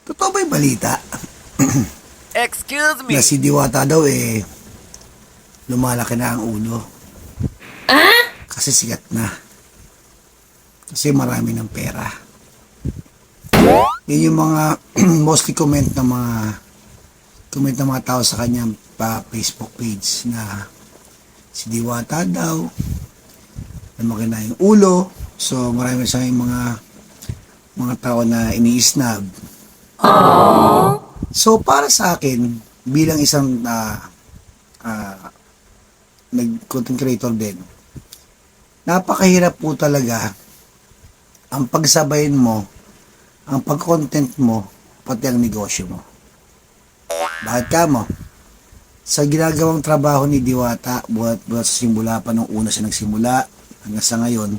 Totoo ba yung balita? Excuse me. Na si Diwata daw lumalaki na ang ulo. Kasi sikat na. Kasi marami ng pera. Yun yung mga mostly comment ng mga tao sa kanyang Facebook page na si Diwata daw lumaki na yung ulo. So marami sa mga tao na ini-snub. So para sa akin bilang isang nag-content creator din, napakahirap po talaga ang pagsabayin mo ang pag-content mo pati ang negosyo mo. Bakit ka mo? Sa ginagawang trabaho ni Diwata, buhat sa simula pa nung una siya nagsimula hanggang sa ngayon,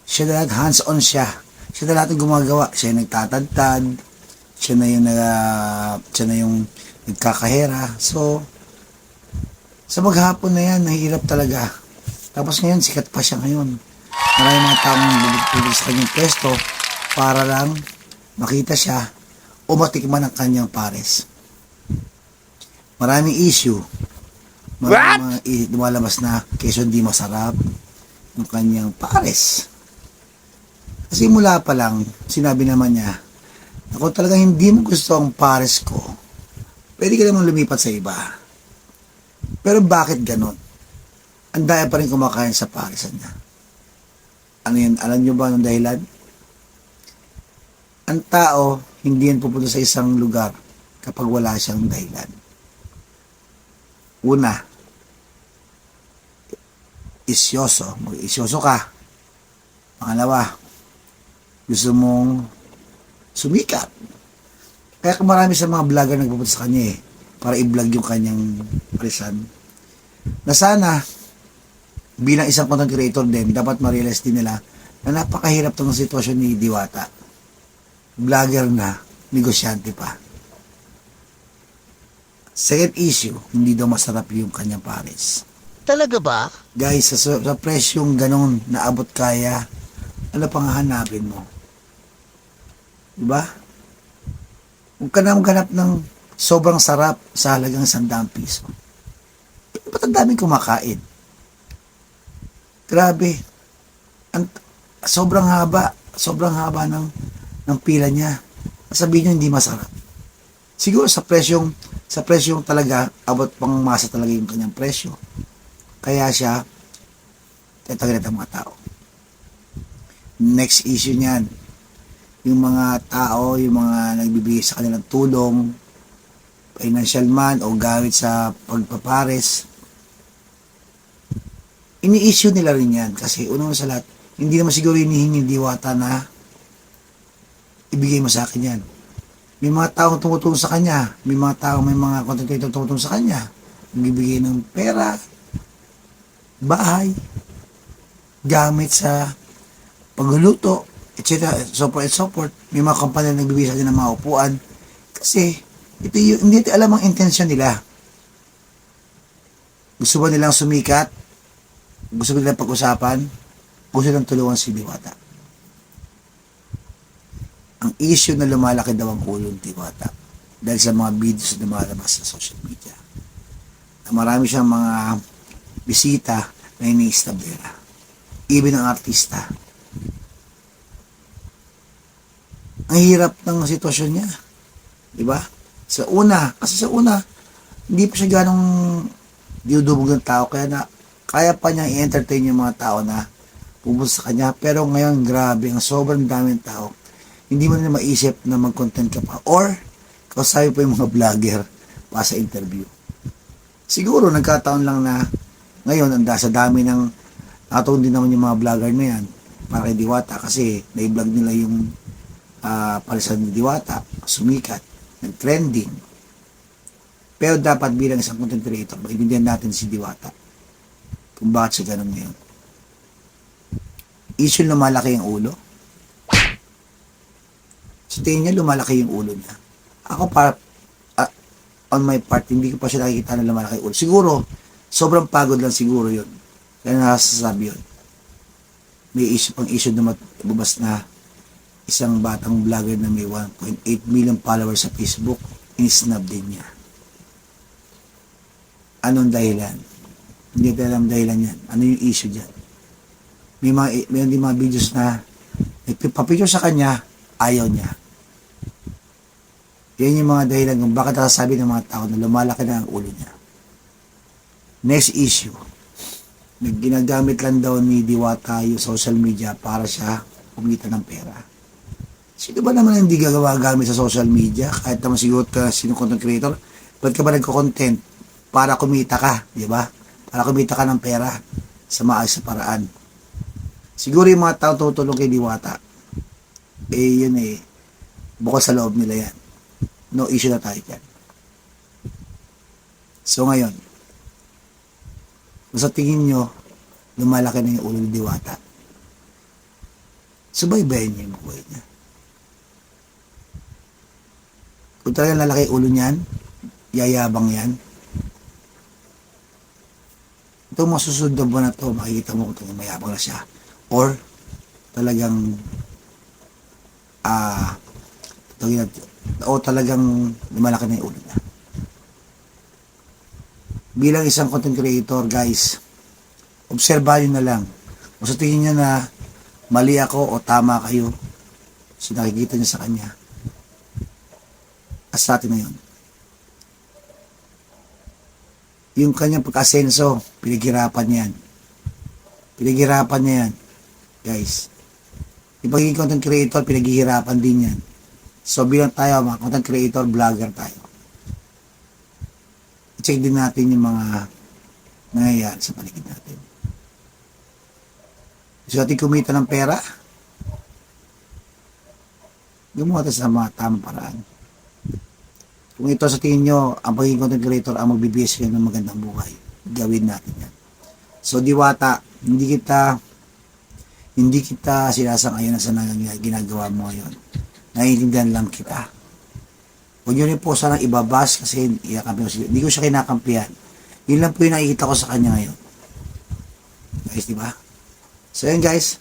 siya na hands-on siya. Siya na lahat ng gumagawa. Siya yung nagtatadtad, siya na yung nagkakahera. So, sa maghapon na yan, nahihirap talaga. Tapos ngayon, sikat pa siya ngayon. Maraming mga taong bubog sa kanyang pwesto para lang makita siya o matikman ang kanyang pares. Maraming issue. Maraming mga lumalabas na keso hindi masarap yung kanyang pares. Kasi mula pa lang, sinabi naman niya, ako talaga hindi mo gusto ang pares ko, pwede ka naman lumipat sa iba. Pero bakit ganon? Ang daya pa rin kumakain sa paresan niya. Ano yan? Alam niyo ba ang dahilan? Ang tao, hindi yan pupunta sa isang lugar kapag wala siyang dahilan. Una, isyoso. Mag-isyoso ka. Pangalawa, gusto mong sumikat. Kaya kung marami sa mga vlogger nagpupunta sa kanya para i-vlog yung kanyang parisan. Na sana, bilang isang content creator din, dapat ma-realize din nila na napakahirap tong sitwasyon ni Diwata. Vlogger na, negosyante pa. Second issue, hindi daw masarap yung kanyang pares. Talaga ba? Guys, sa presyong ganun na abot kaya, ano pang hahanapin mo? Diba? Huwag ka na maghanap ng sobrang sarap sa halagang 100 piso. Ba't ang daming kumakain? Grabe. Sobrang haba ng pila niya. Sabihin niyo hindi masarap. Siguro sa presyong talaga, abot pang masa talaga yung kanyang presyo. Kaya siya, tatagal ng mga tao. Next issue niyan, yung mga tao, yung mga nagbibigay sa kanilang tulong, financial man o gamit sa pagpapares, ini-issue nila rin yan. Kasi unang sa lahat, hindi naman siguro hinihingi Diwata na ibigay mo sa akin yan. May mga taong tumutulong sa kanya. May mga content creator tumutulong sa kanya. Nagbibigay ng pera, bahay, gamit sa pagluluto, etc. So forth. May mga kampanya na nagbibigay sa kanya ng mga upuan. Kasi, hindi alam ang intensyon nila. Gusto ba nilang sumikat? Gusto ba nilang pag-usapan? Gusto nilang tulungan si Diwata? Ang issue na lumalaki daw ang ulo ng Diwata dahil sa mga videos na lumalabas sa social media. Na marami siyang mga bisita na iniistabela. Even ang artista. Ang hirap ng sitwasyon niya. Diba? Kasi sa una, hindi pa siya ganong diudubog ng tao. Kaya pa niya i-entertain yung mga tao na pupunta sa kanya. Pero ngayon, grabe, ang sobrang daming tao. Hindi mo na maisip na mag-content ka pa. Or, kausabi pa yung mga vlogger pa sa interview. Siguro, nagkataon lang na ngayon, sa dami ng natawag din naman yung mga vlogger na yan para kay Diwata kasi na-vlog nila yung palisan ni Diwata, sumikat, nag-trending. Pero dapat bilang isang content creator, maintindihan natin si Diwata kung bakit siya ganun ngayon. Issue lumalaki ang ulo. Sa tingin niya, lumalaki yung ulo niya. Ako on my part, hindi ko pa siya nakikita na lumalaki yung ulo. Siguro, sobrang pagod lang siguro yun. Kaya nakasasabi yun. May issue na magbabas na isang batang vlogger na may 1.8 million followers sa Facebook, in-snub din niya. Anong dahilan? Hindi ko alam dahilan yan. Ano yung issue dyan? May din mga videos na nagpapicture sa kanya, ayaw niya. Yan yung mga dahilan kung bakit nasasabi ng mga tao na lumalaki na ang ulo niya. Next issue. Ginagamit lang daw ni Diwata yung social media para siya kumita ng pera. Sino ba naman hindi gagawa gamit sa social media? Kahit naman siguro sino content creator, ba't ka ba nagko-content? Para kumita ka, di ba? Para kumita ka ng pera sa maayos na paraan. Siguro yung mga tao tutulong kay Diwata, yun bukod sa loob nila yan. No issue na tayo dyan. So ngayon, kung sa tingin nyo, lumalaki na yung ulo ni Diwata, subaybayan niya yung buhay niya. Kung talagang lalaki ulo niyan, yayabang yan, itong masusunod na buwan na to, makikita mo kung mayabang na siya. Or, talagang, talagang lumalaki na yung ulo niya. Bilang isang content creator, guys, obserbahan nyo na lang. Kung sa tingin nyo na mali ako o tama kayo, so nakikita nyo sa kanya, as sa atin na yun. Yung kanyang pagka-asenso, pinaghirapan niya yan. Pinaghirapan niya yan. Guys, yung pagiging content creator, pinaghihirapan din yan. So, bilang tayo, mga content creator, vlogger tayo. I-check din natin yung mga nangyayari sa paligid natin. Gusto natin kumita ng pera, gumawa tayo sa mga tamang paraan. Kung ito sa tingin nyo, ang pagiging content creator ang magbibigay sa ng magandang buhay, gawin natin yan. So, Diwata, hindi kita sinasang-ayon sa ginagawa mo ngayon. Naiintindihan lang kita. Huwag nyo rin po sanang ibabas kasi hindi ko siya kinakampihan. Yun lang po yung nakikita ko sa kanya ngayon. Guys, di ba? So, yun guys.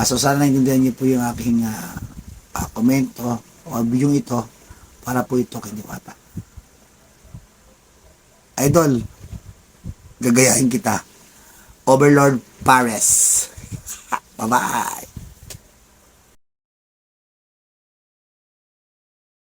So, sana naiintindihan nyo po yung aking komento o video ito para po ito kay Diwata. Idol, gagayahin kita. Overlord Pares. Bye-bye.